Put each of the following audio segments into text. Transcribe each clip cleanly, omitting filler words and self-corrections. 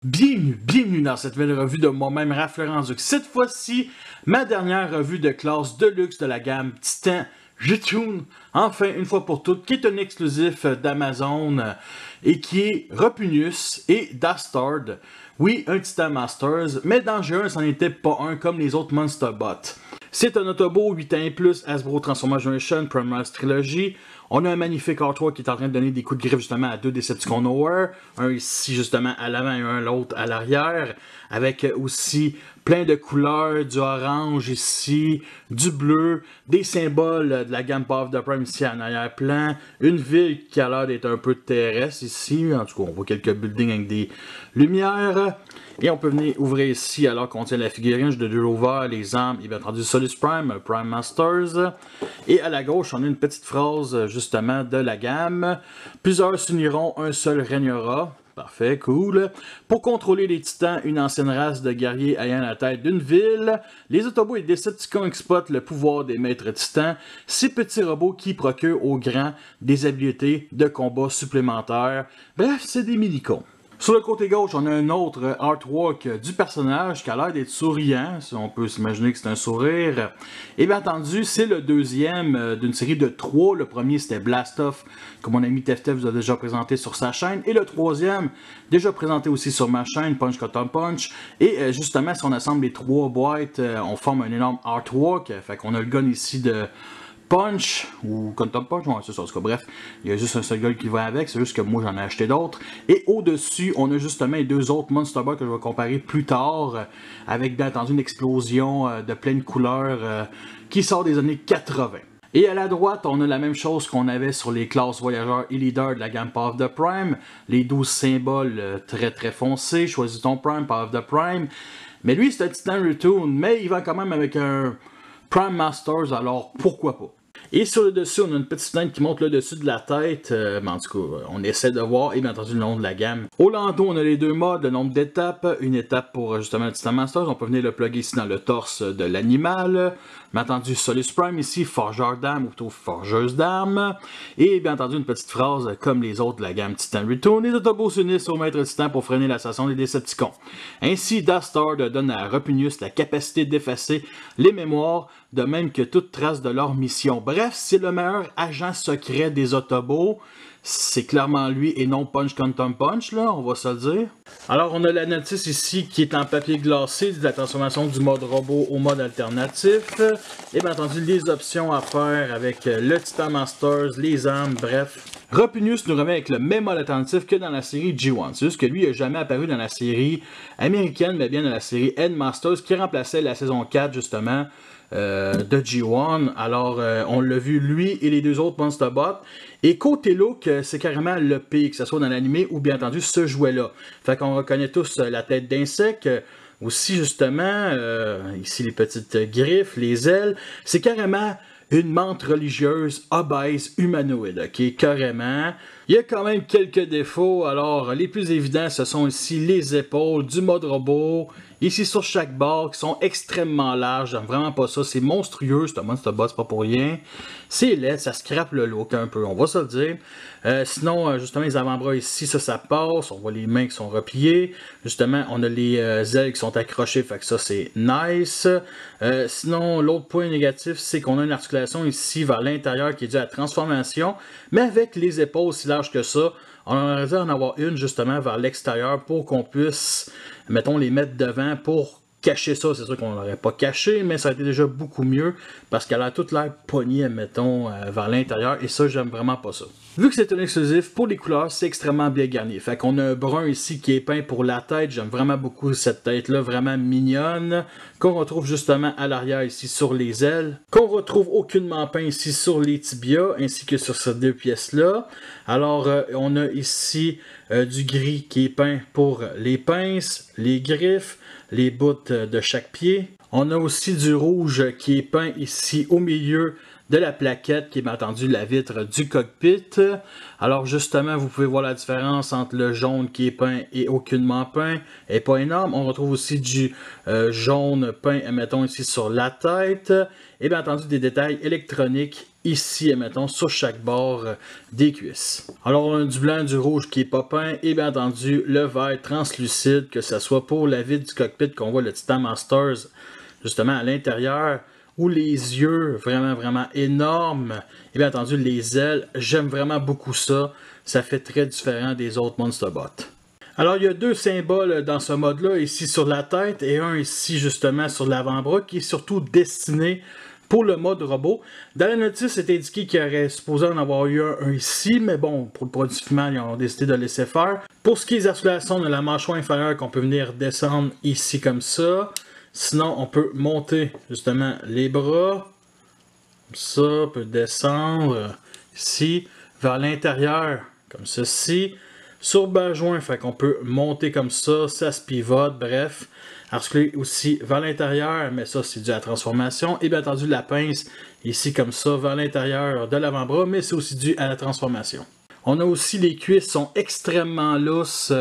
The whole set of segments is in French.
Bienvenue dans cette nouvelle revue de moi-même, Raph Laurent-Duc. Cette fois-ci, ma dernière revue de classe de luxe de la gamme Titan Jetoon, enfin une fois pour toutes, qui est un exclusif d'Amazon et qui est Repunius et Dastard. Oui, un Titan Masters, mais dans le jeu, c'en était pas un comme les autres Monster Bots. C'est un Autobot 8 ans et plus, Hasbro Transformers Generation, Primaris Trilogy. On a un magnifique artwork qui est en train de donner des coups de griffe justement à deux Decepticons Nowhere. Un ici justement à l'avant et un l'autre à l'arrière. Avec aussi plein de couleurs, du orange ici, du bleu, des symboles de la gamme Power of the Prime ici en arrière-plan. Une ville qui a l'air d'être un peu terrestre ici. En tout cas, on voit quelques buildings avec des lumières. Et on peut venir ouvrir ici alors qu'on tient la figurine de Rover, les armes et bien entendu Solus Prime, Prime Masters. Et à la gauche, on a une petite phrase justement de la gamme. Plusieurs s'uniront, un seul régnera. Parfait, cool. Pour contrôler les titans, une ancienne race de guerriers ayant la tête d'une ville, les Autobots et Decepticons exploitent le pouvoir des maîtres titans, ces petits robots qui procurent aux grands des habiletés de combat supplémentaires. Bref, c'est des minicons. Sur le côté gauche, on a un autre artwork du personnage qui a l'air d'être souriant, si on peut s'imaginer que c'est un sourire. Et bien entendu, c'est le deuxième d'une série de 3. Le premier, c'était Blast Off, que mon ami Teftef vous a déjà présenté sur sa chaîne. Et le troisième, déjà présenté aussi sur ma chaîne, Punch Cotton Punch. Et justement, si on assemble les 3 boîtes, on forme un énorme artwork. Fait qu'on a le gun ici de Punch, ou Cotton Punch, ouais, c'est ça, en tout cas, bref, il y a juste un seul gun qui va avec, c'est juste que moi j'en ai acheté d'autres. Et au-dessus, on a justement les deux autres Monster Bots que je vais comparer plus tard, avec bien entendu une explosion de pleine couleurs qui sort des années 80. Et à la droite, on a la même chose qu'on avait sur les classes voyageurs et leaders de la gamme Power of the Prime, les 12 symboles très foncés, choisis ton Prime, Power of the Prime. Mais lui, c'est un Titan Retoon, mais il va quand même avec un Prime Masters, alors pourquoi pas? Et sur le dessus, on a une petite fenêtre qui monte le dessus de la tête. Mais en tout cas, on essaie de voir, et bien entendu, le nom de la gamme. Au landau, on a les deux modes, le nombre d'étapes. Une étape pour justement le Titan Masters. On peut venir le plugger ici dans le torse de l'animal. Bien entendu, Solus Prime ici, forgeur d'armes ou plutôt forgeuse d'armes. Et bien entendu, une petite phrase comme les autres de la gamme Titan Return. Les Autobots s'unissent au maître Titan pour freiner l'assassin des Decepticons. Ainsi, Dastard donne à Repunius la capacité d'effacer les mémoires, de même que toute trace de leur mission. Bref, c'est le meilleur agent secret des Autobots. C'est clairement lui et non Punch Cotton Punch, là, on va se le dire. Alors, on a la notice ici qui est en papier glacé de la transformation du mode robot au mode alternatif. Et bien entendu, les options à faire avec le Titan Masters, les armes, bref. Repunius nous remet avec le même mode alternatif que dans la série G1. C'est juste que lui, il n'a jamais apparu dans la série américaine, mais bien dans la série Endmasters, qui remplaçait la saison 4, justement, de G1. Alors, on l'a vu, lui et les deux autres Monster Bots. Et côté look, c'est carrément le P, que ce soit dans l'animé ou bien entendu ce jouet-là. Fait qu'on reconnaît tous la tête d'insecte. Aussi, justement, ici les petites griffes, les ailes. C'est carrément une menthe religieuse obèse humanoïde, ok, carrément. Il y a quand même quelques défauts, alors les plus évidents, ce sont ici les épaules du mode robot, ici sur chaque barre, qui sont extrêmement larges, j'aime vraiment pas ça, c'est monstrueux, c'est pas pour rien. C'est laid, ça scrape le look un peu, on va se le dire. Sinon, justement, les avant-bras ici, ça passe, on voit les mains qui sont repliées. Justement, on a les ailes qui sont accrochées, fait que ça, c'est nice. Sinon, l'autre point négatif, c'est qu'on a une articulation ici vers l'intérieur qui est due à la transformation, mais avec les épaules aussi larges que ça, on aurait dû en avoir une justement vers l'extérieur pour qu'on puisse, mettons, les mettre devant pour cacher ça. C'est sûr qu'on l'aurait pas caché, mais ça a été déjà beaucoup mieux parce qu'elle a toute l'air pognée, mettons, vers l'intérieur et ça, j'aime vraiment pas ça. Vu que c'est un exclusif, pour les couleurs, c'est extrêmement bien garni. Fait qu'on a un brun ici qui est peint pour la tête. J'aime vraiment beaucoup cette tête-là, vraiment mignonne. Qu'on retrouve justement à l'arrière ici sur les ailes. Qu'on retrouve aucunement peint ici sur les tibias, ainsi que sur ces deux pièces-là. Alors, on a ici du gris qui est peint pour les pinces, les griffes, les bouts de chaque pied. On a aussi du rouge qui est peint ici au milieu de la plaquette qui est bien entendu la vitre du cockpit. Alors justement, vous pouvez voir la différence entre le jaune qui est peint et aucunement peint, et pas énorme. On retrouve aussi du jaune peint, mettons ici sur la tête, et bien entendu des détails électroniques ici, mettons sur chaque bord des cuisses. Alors on a du blanc, du rouge qui est pas peint, et bien entendu le vert translucide, que ce soit pour la vitre du cockpit qu'on voit le Titan Masters justement à l'intérieur, ou les yeux vraiment énormes, et bien entendu les ailes, j'aime vraiment beaucoup ça, ça fait très différent des autres Monsterbots. Alors il y a deux symboles dans ce mode là, ici sur la tête et un ici justement sur l'avant-bras qui est surtout destiné pour le mode robot. Dans la notice, c'est indiqué qu'il y aurait supposé en avoir eu un ici, mais bon, pour le produit final, ils ont décidé de laisser faire. Pour ce qui est des articulations de la mâchoire inférieure, qu'on peut venir descendre ici comme ça. Sinon, on peut monter justement les bras, comme ça, on peut descendre ici, vers l'intérieur, comme ceci. Sur bas joint, fait qu'on peut monter comme ça se pivote, bref. Articuler aussi vers l'intérieur, mais ça c'est dû à la transformation. Et bien entendu la pince, ici comme ça, vers l'intérieur de l'avant-bras, mais c'est aussi dû à la transformation. On a aussi les cuisses sont extrêmement lousses,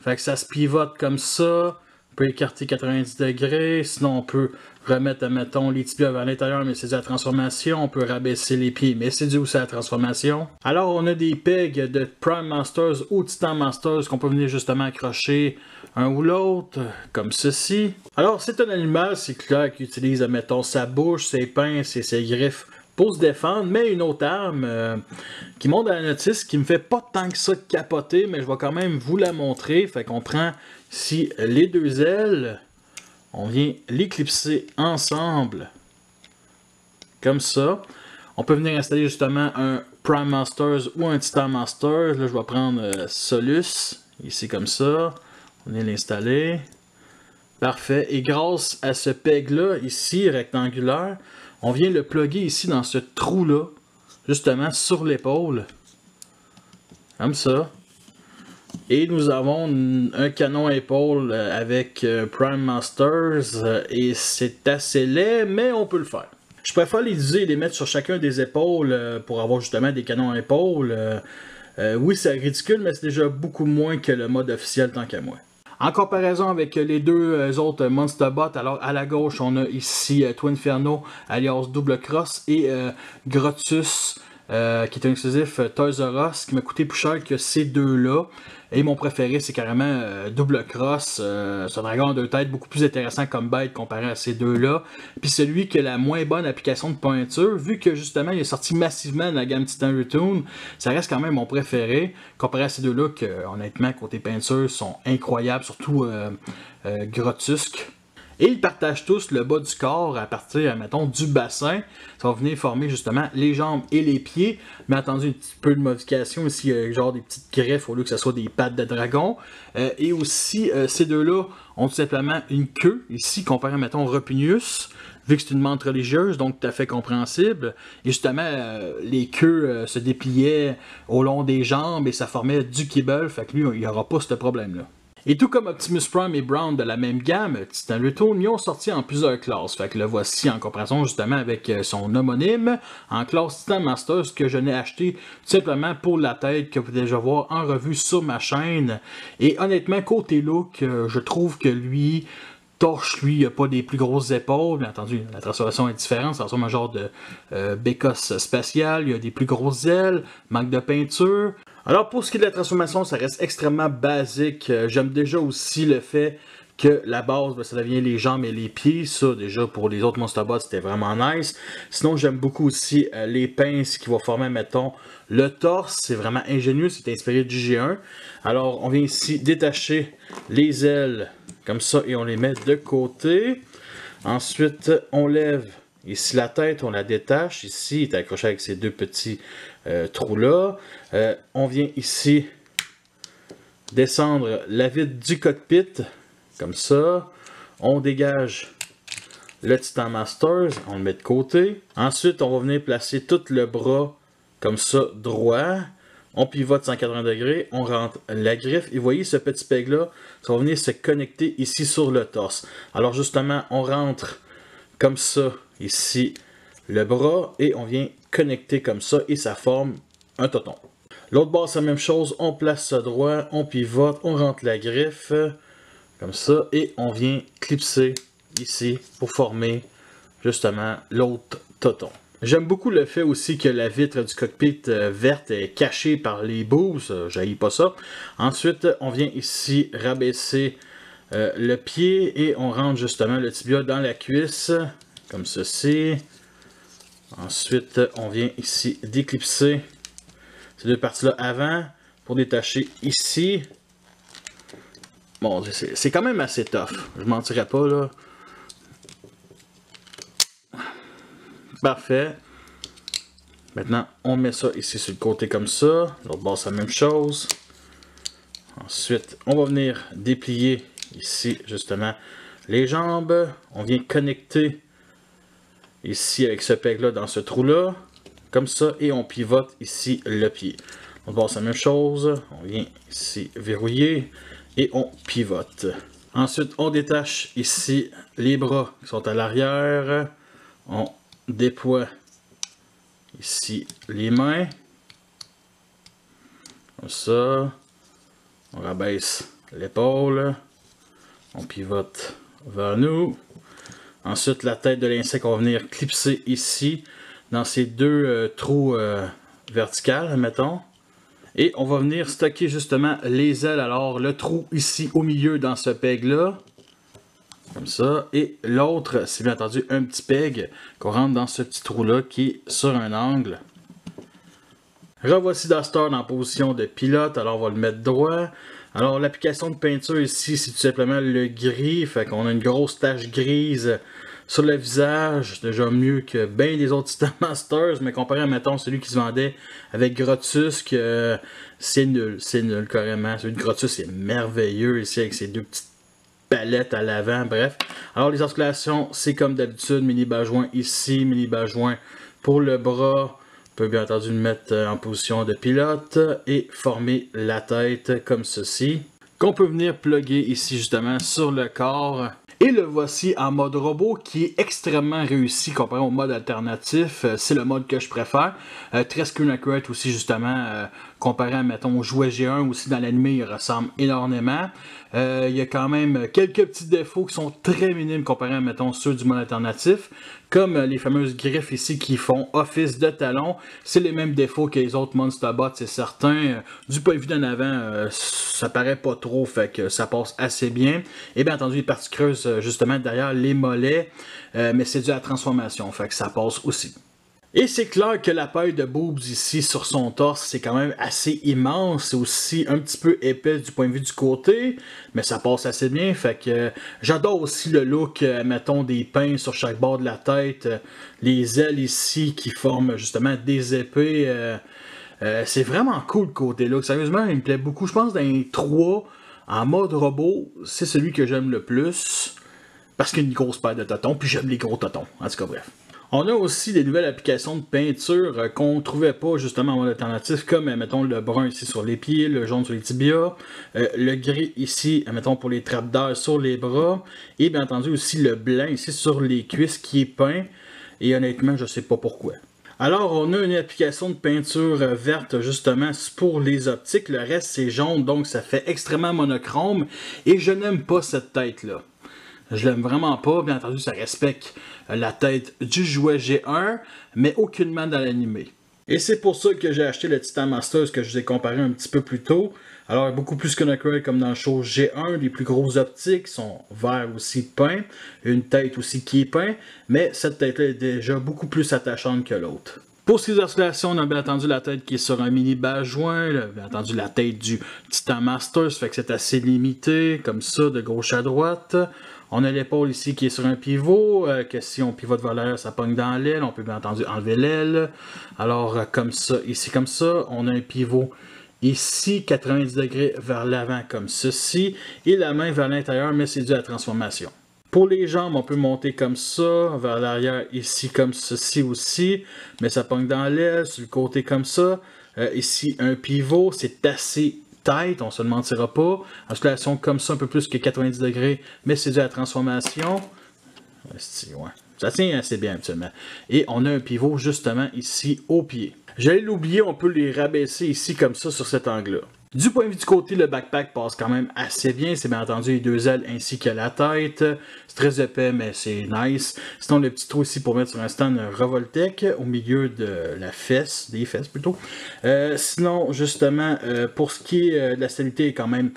fait que ça se pivote comme ça. On peut écarter 90 degrés, sinon on peut remettre, mettons, les tibias vers l'intérieur, mais c'est dû à la transformation. On peut rabaisser les pieds, mais c'est dû aussi à la transformation. Alors, on a des pegs de Prime Masters ou Titan Masters qu'on peut venir justement accrocher un ou l'autre, comme ceci. Alors, c'est un animal, c'est clair, qui utilise, mettons, sa bouche, ses pinces et ses griffes pour se défendre, mais une autre arme qui monte à la notice, qui me fait pas tant que ça capoter, mais je vais quand même vous la montrer. Fait qu'on prend ici les deux ailes, on vient les clipser ensemble, comme ça. On peut venir installer justement un Prime Masters ou un Titan Masters. Là, je vais prendre Solus, ici comme ça. On vient l'installer. Parfait. Et grâce à ce peg-là, ici, rectangulaire, on vient le plugger ici dans ce trou-là, justement sur l'épaule. Comme ça. Et nous avons un canon à épaule avec Prime Masters et c'est assez laid, mais on peut le faire. Je préfère les utiliser et les mettre sur chacun des épaules pour avoir justement des canons à épaule. Oui, c'est ridicule, mais c'est déjà beaucoup moins que le mode officiel tant qu'à moi. En comparaison avec les deux autres Monsterbots, alors à la gauche, on a ici Twinferno, alias Double Cross, et Grotus, qui est un exclusif Toys R Us, qui m'a coûté plus cher que ces deux-là. Et mon préféré, c'est carrément Double Cross. C'est un dragon à deux têtes, beaucoup plus intéressant comme bête comparé à ces deux-là. Puis celui qui a la moins bonne application de peinture, vu que justement il est sorti massivement de la gamme Titan Retoon, ça reste quand même mon préféré, comparé à ces deux-là, que honnêtement, côté peinture, sont incroyables, surtout Grotusque. Et ils partagent tous le bas du corps à partir, mettons, du bassin. Ça va venir former justement les jambes et les pieds. Mais attendu un petit peu de modification ici, genre des petites griffes au lieu que ce soit des pattes de dragon. Et aussi, ces deux-là ont tout simplement une queue ici, comparé, mettons, Rupinius, vu que c'est une menthe religieuse, donc tout à fait compréhensible. Et justement, les queues se dépliaient au long des jambes et ça formait du kibble. Fait que lui, il n'y aura pas ce problème-là. Et tout comme Optimus Prime et Brown de la même gamme, Titan Retoon, ils ont sorti en plusieurs classes. Fait que le voici en comparaison justement avec son homonyme, en classe Titan Masters, que je n'ai acheté tout simplement pour la tête, que vous pouvez déjà voir en revue sur ma chaîne. Et honnêtement, côté look, je trouve que lui... Torche, lui, il n'a pas des plus grosses épaules. Bien entendu, la transformation est différente. Ça ressemble à un genre de bécosse spatiale. Il a des plus grosses ailes, manque de peinture. Alors, pour ce qui est de la transformation, ça reste extrêmement basique. J'aime déjà aussi le fait que la base, ben, ça devient les jambes et les pieds. Ça, déjà, pour les autres Monsterbots, c'était vraiment nice. Sinon, j'aime beaucoup aussi les pinces qui vont former, mettons, le torse. C'est vraiment ingénieux. C'est inspiré du G1. Alors, on vient ici détacher les ailes comme ça et on les met de côté. Ensuite, on lève ici la tête, on la détache. Ici, il est accroché avec ces deux petits trous-là. On vient ici descendre la vitre du cockpit, comme ça. On dégage le Titan Masters, on le met de côté. Ensuite, on va venir placer tout le bras comme ça, droit. On pivote 180 degrés, on rentre la griffe. Et vous voyez ce petit peg-là, ça va venir se connecter ici sur le torse. Alors justement, on rentre comme ça, ici, le bras et on vient connecter comme ça et ça forme un toton. L'autre bord, c'est la même chose, on place ça droit, on pivote, on rentre la griffe, comme ça, et on vient clipser ici pour former justement l'autre toton. J'aime beaucoup le fait aussi que la vitre du cockpit verte est cachée par les boobs, j'haïs pas ça. Ensuite, on vient ici rabaisser le pied et on rentre justement le tibia dans la cuisse, comme ceci. Ensuite, on vient ici déclipser ces deux parties-là avant pour détacher ici. Bon, c'est quand même assez tough, je mentirais pas là. Parfait. Maintenant, on met ça ici sur le côté comme ça. L'autre bord, c'est la même chose. Ensuite, on va venir déplier ici justement les jambes. On vient connecter ici avec ce peg-là dans ce trou-là. Comme ça, et on pivote ici le pied. On va faire la même chose. On vient ici verrouiller et on pivote. Ensuite, on détache ici les bras qui sont à l'arrière. On déploie ici les mains. Comme ça. On rabaisse l'épaule. On pivote vers nous. Ensuite, la tête de l'insecte, on va venir clipser ici dans ces deux trous verticales, mettons. Et on va venir stocker justement les ailes. Alors, le trou ici au milieu dans ce peg-là. Comme ça. Et l'autre, c'est bien entendu un petit peg qu'on rentre dans ce petit trou-là qui est sur un angle. Revoici Duster en position de pilote. Alors, on va le mettre droit. Alors, l'application de peinture ici, c'est tout simplement le gris. Fait qu'on a une grosse tache grise sur le visage, déjà mieux que bien des autres Titan Masters, mais comparé à, mettons, celui qui se vendait avec Grotusque, c'est nul carrément. Celui de Grotusque est merveilleux ici avec ses deux petites palettes à l'avant, bref. Alors les articulations, c'est comme d'habitude, mini bas-joint ici, mini bas-joint pour le bras. On peut bien entendu le mettre en position de pilote et former la tête comme ceci, qu'on peut venir plugger ici justement sur le corps. Et le voici en mode robot qui est extrêmement réussi comparé au mode alternatif. C'est le mode que je préfère. Très screen accurate aussi justement comparé à mettons au jouet G1 aussi dans l'anime il ressemble énormément. Il y a quand même quelques petits défauts qui sont très minimes comparé à mettons ceux du mode alternatif. Comme les fameuses griffes ici qui font office de talon. C'est les mêmes défauts que les autres Monster Bots, c'est certain. Du point de vue d'en avant, ça paraît pas trop, fait que ça passe assez bien. Et bien entendu, les parties creuses justement derrière les mollets, mais c'est dû à la transformation, fait que ça passe aussi. Et c'est clair que la paille de boobs ici sur son torse, c'est quand même assez immense. C'est aussi un petit peu épais du point de vue du côté, mais ça passe assez bien. Fait que j'adore aussi le look, mettons, des pins sur chaque bord de la tête. Les ailes ici qui forment justement des épées. C'est vraiment cool le côté look. Sérieusement, il me plaît beaucoup. Je pense dans les 3, en mode robot, c'est celui que j'aime le plus. Parce qu'il y a une grosse paire de totons, puis j'aime les gros totons. En tout cas, bref. On a aussi des nouvelles applications de peinture qu'on ne trouvait pas justement en mode alternatif, comme mettons le brun ici sur les pieds, le jaune sur les tibias, le gris ici, mettons pour les trappes d'air sur les bras, et bien entendu aussi le blanc ici sur les cuisses qui est peint, et honnêtement je sais pas pourquoi. Alors on a une application de peinture verte justement pour les optiques, le reste c'est jaune donc ça fait extrêmement monochrome, et je n'aime pas cette tête là. Je l'aime vraiment pas, bien entendu ça respecte la tête du jouet G1, mais aucunement dans l'animé. Et c'est pour ça que j'ai acheté le Titan Masters que je vous ai comparé un petit peu plus tôt. Alors beaucoup plus screen comme dans le show G1, les plus grosses optiques sont verts aussi peints, une tête aussi qui est peinte, mais cette tête-là est déjà beaucoup plus attachante que l'autre. Pour ce qui est des articulations, on a bien entendu la tête qui est sur un mini bas-joint, bien entendu la tête du Titan Masters, ça fait que c'est assez limité, comme ça, de gauche à droite. On a l'épaule ici qui est sur un pivot, que si on pivote vers l'arrière, ça pogne dans l'aile. On peut bien entendu enlever l'aile. Alors, comme ça, ici comme ça, on a un pivot ici, 90 degrés vers l'avant comme ceci. Et la main vers l'intérieur, mais c'est dû à la transformation. Pour les jambes, on peut monter comme ça, vers l'arrière ici comme ceci aussi. Mais ça pogne dans l'aile, sur le côté comme ça. Ici, un pivot, c'est assez tight, on se le mentira pas. Articulation comme ça, un peu plus que 90 degrés, mais c'est dû à la transformation. Ouais. Ça tient assez bien actuellement. Et on a un pivot justement ici au pied. J'allais l'oublier, on peut les rabaisser ici comme ça sur cet angle-là. Du point de vue du côté, le backpack passe quand même assez bien. C'est bien entendu les deux ailes ainsi que la tête. C'est très épais, mais c'est nice. Sinon, le petit trou ici pour mettre sur un stand Revoltec au milieu de la fesse, des fesses plutôt. Sinon, justement, pour ce qui est de la stabilité, est quand même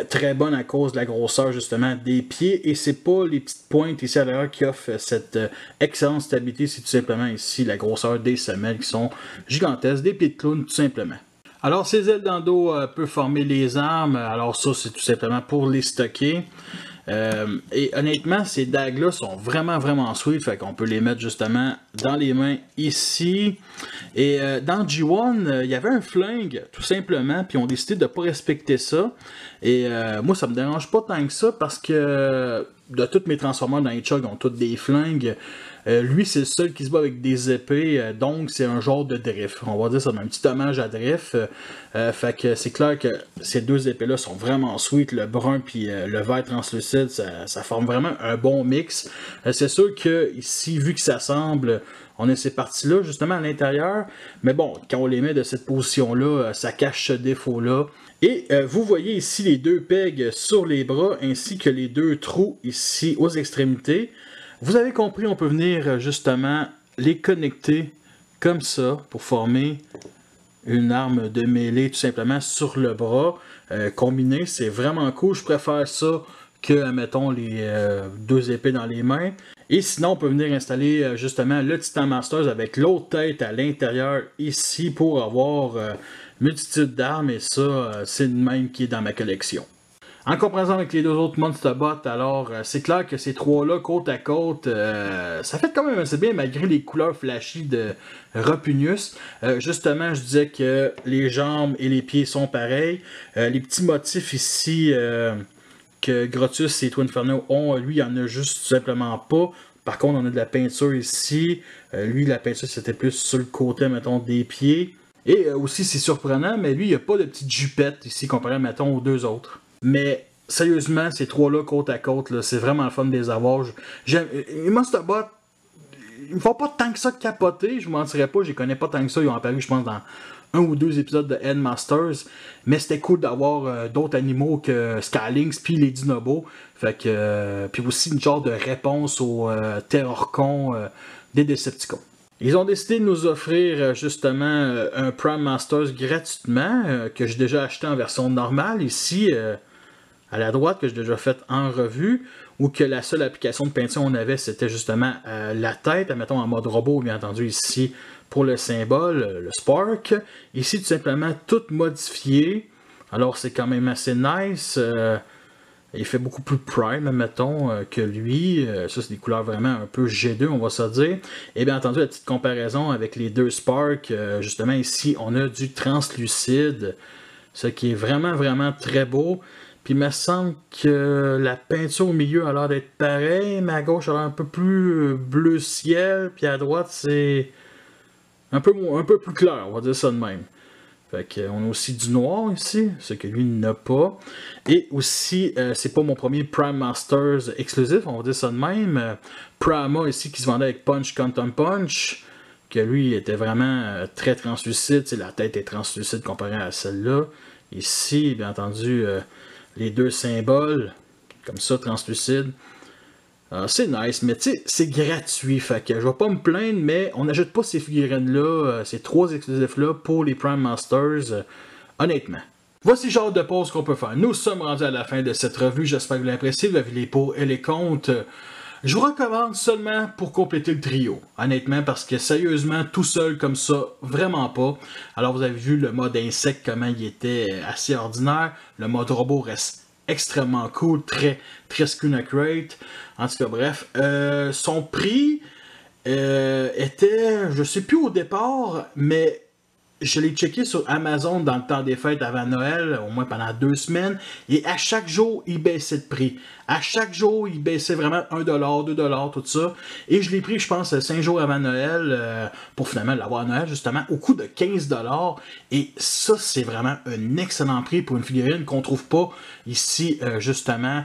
très bonne à cause de la grosseur justement des pieds. Et c'est pas les petites pointes ici à l'intérieur qui offrent cette excellente stabilité. C'est tout simplement ici la grosseur des semelles qui sont gigantesques, des pieds de clown tout simplement. Alors, ces ailes dans le dos peuvent former les armes. Alors, ça, c'est tout simplement pour les stocker. Et honnêtement, ces dagues-là sont vraiment sweet. Fait qu'on peut les mettre justement dans les mains ici. Et dans G1, il y avait un flingue, tout simplement. Puis, on a décidé de ne pas respecter ça. Et moi, ça me dérange pas tant que ça parce que de tous mes transformeurs dans les Chug ont tous des flingues. Lui, c'est le seul qui se bat avec des épées, donc c'est un genre de drift. On va dire ça, un petit hommage à drift. Fait que c'est clair que ces deux épées-là sont vraiment sweet. Le brun puis le vert translucide, ça forme vraiment un bon mix. C'est sûr que ici, vu que ça semble, on a ces parties-là justement à l'intérieur. Mais bon, quand on les met de cette position-là, ça cache ce défaut-là. Et vous voyez ici les deux pegs sur les bras ainsi que les deux trous ici aux extrémités. Vous avez compris, on peut venir justement les connecter comme ça pour former une arme de mêlée tout simplement sur le bras. Combiné, c'est vraiment cool. Je préfère ça que, mettons, les deux épées dans les mains. Et sinon, on peut venir installer justement le Titan Masters avec l'autre tête à l'intérieur ici pour avoir multitude d'armes. Et ça, c'est le même qui est dans ma collection. En comparaison avec les deux autres Monster Bots, alors c'est clair que ces trois-là, côte à côte, ça fait quand même assez bien malgré les couleurs flashy de Rapunius. Justement, je disais que les jambes et les pieds sont pareils. Les petits motifs ici que Grotus et Twinferno ont, lui, il n'y en a juste tout simplement pas. Par contre, on a de la peinture ici. Lui, la peinture, c'était plus sur le côté, mettons, des pieds. Et aussi, c'est surprenant, mais lui, il n'y a pas de petite jupette ici comparé, mettons, aux deux autres. Mais sérieusement, ces trois-là côte à côte, c'est vraiment le fun de les avoir. Les Monster Bots, ils me font pas tant que ça capoter, je vous mentirais pas, je les connais pas tant que ça. Ils ont apparu, je pense, dans un ou deux épisodes de Headmasters. Mais c'était cool d'avoir d'autres animaux que Skylinks puis les Dinobos. Fait que, puis aussi une genre de réponse aux Terrorcons des Decepticons. Ils ont décidé de nous offrir justement un Prime Masters gratuitement, que j'ai déjà acheté en version normale ici. À la droite, que j'ai déjà fait en revue, ou que la seule application de peinture qu'on avait, c'était justement la tête, mettons en mode robot, bien entendu, ici, pour le symbole, le Spark. Ici, tout simplement, tout modifié. Alors, c'est quand même assez nice. Il fait beaucoup plus prime, mettons, que lui. Ça, c'est des couleurs vraiment un peu G2, on va se dire. Et bien entendu, la petite comparaison avec les deux Spark. Justement, ici, on a du translucide, ce qui est vraiment très beau. Puis il me semble que la peinture au milieu a l'air d'être pareille, mais à gauche elle a l'air un peu plus bleu ciel, puis à droite c'est un peu plus clair, on va dire ça de même. Fait qu'on a aussi du noir ici, ce que lui n'a pas. Et aussi, c'est pas mon premier Prime Masters exclusif, on va dire ça de même. Prima ici qui se vendait avec Punch Quantum Punch, que lui était vraiment très translucide, la tête est translucide comparée à celle-là. Ici, bien entendu, les deux symboles, comme ça, translucides. C'est nice, mais tu sais, c'est gratuit, fait que je vais pas me plaindre, mais on n'achète pas ces figurines-là, ces trois exclusifs-là pour les Prime Masters, honnêtement. Voici le genre de pause qu'on peut faire. Nous sommes rendus à la fin de cette revue, j'espère que vous l'appréciez, vous avez les pour et les contre. Je vous recommande seulement pour compléter le trio, honnêtement, parce que sérieusement, tout seul comme ça, vraiment pas. Alors vous avez vu le mode insecte, comment il était assez ordinaire. Le mode robot reste extrêmement cool, très screen accurate. En tout cas, bref. Son prix était, je sais plus au départ, mais je l'ai checké sur Amazon dans le temps des fêtes avant Noël, au moins pendant 2 semaines, et à chaque jour, il baissait de prix. À chaque jour, il baissait vraiment $1, $2, tout ça. Et je l'ai pris, je pense, 5 jours avant Noël, pour finalement l'avoir à Noël, justement, au coût de 15$. Et ça, c'est vraiment un excellent prix pour une figurine qu'on trouve pas ici, justement,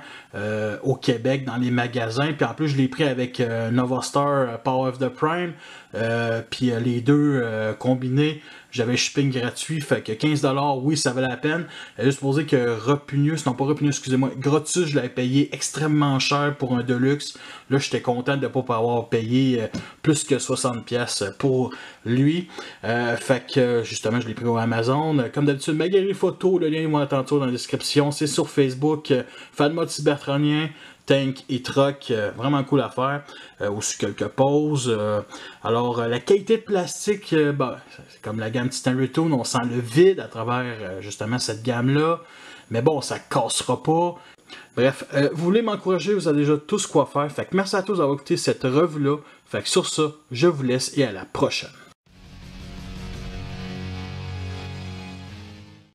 au Québec, dans les magasins. Puis en plus, je l'ai pris avec Nova Star Power of the Prime. Puis les deux combinés, j'avais shipping gratuit, fait que 15$, oui, ça valait la peine. Juste pour dire que Ropugnus, non pas Ropugnus, excusez-moi, Grotus, je l'avais payé extrêmement cher pour un Deluxe. Là, j'étais content de ne pas avoir payé plus que 60$ pour lui. Fait que, justement, je l'ai pris au Amazon. Comme d'habitude, ma galerie photo, le lien est moi tantôt dans la description. C'est sur Facebook, fan mode cybertronien. Tank et Truck, vraiment cool à faire. Aussi quelques pauses. Alors, la qualité de plastique, c'est comme la gamme Titan Return, on sent le vide à travers justement cette gamme-là. Mais bon, ça cassera pas. Bref, vous voulez m'encourager, vous savez déjà tous quoi faire. Fait que merci à tous d'avoir écouté cette revue-là. Fait que sur ça, je vous laisse et à la prochaine.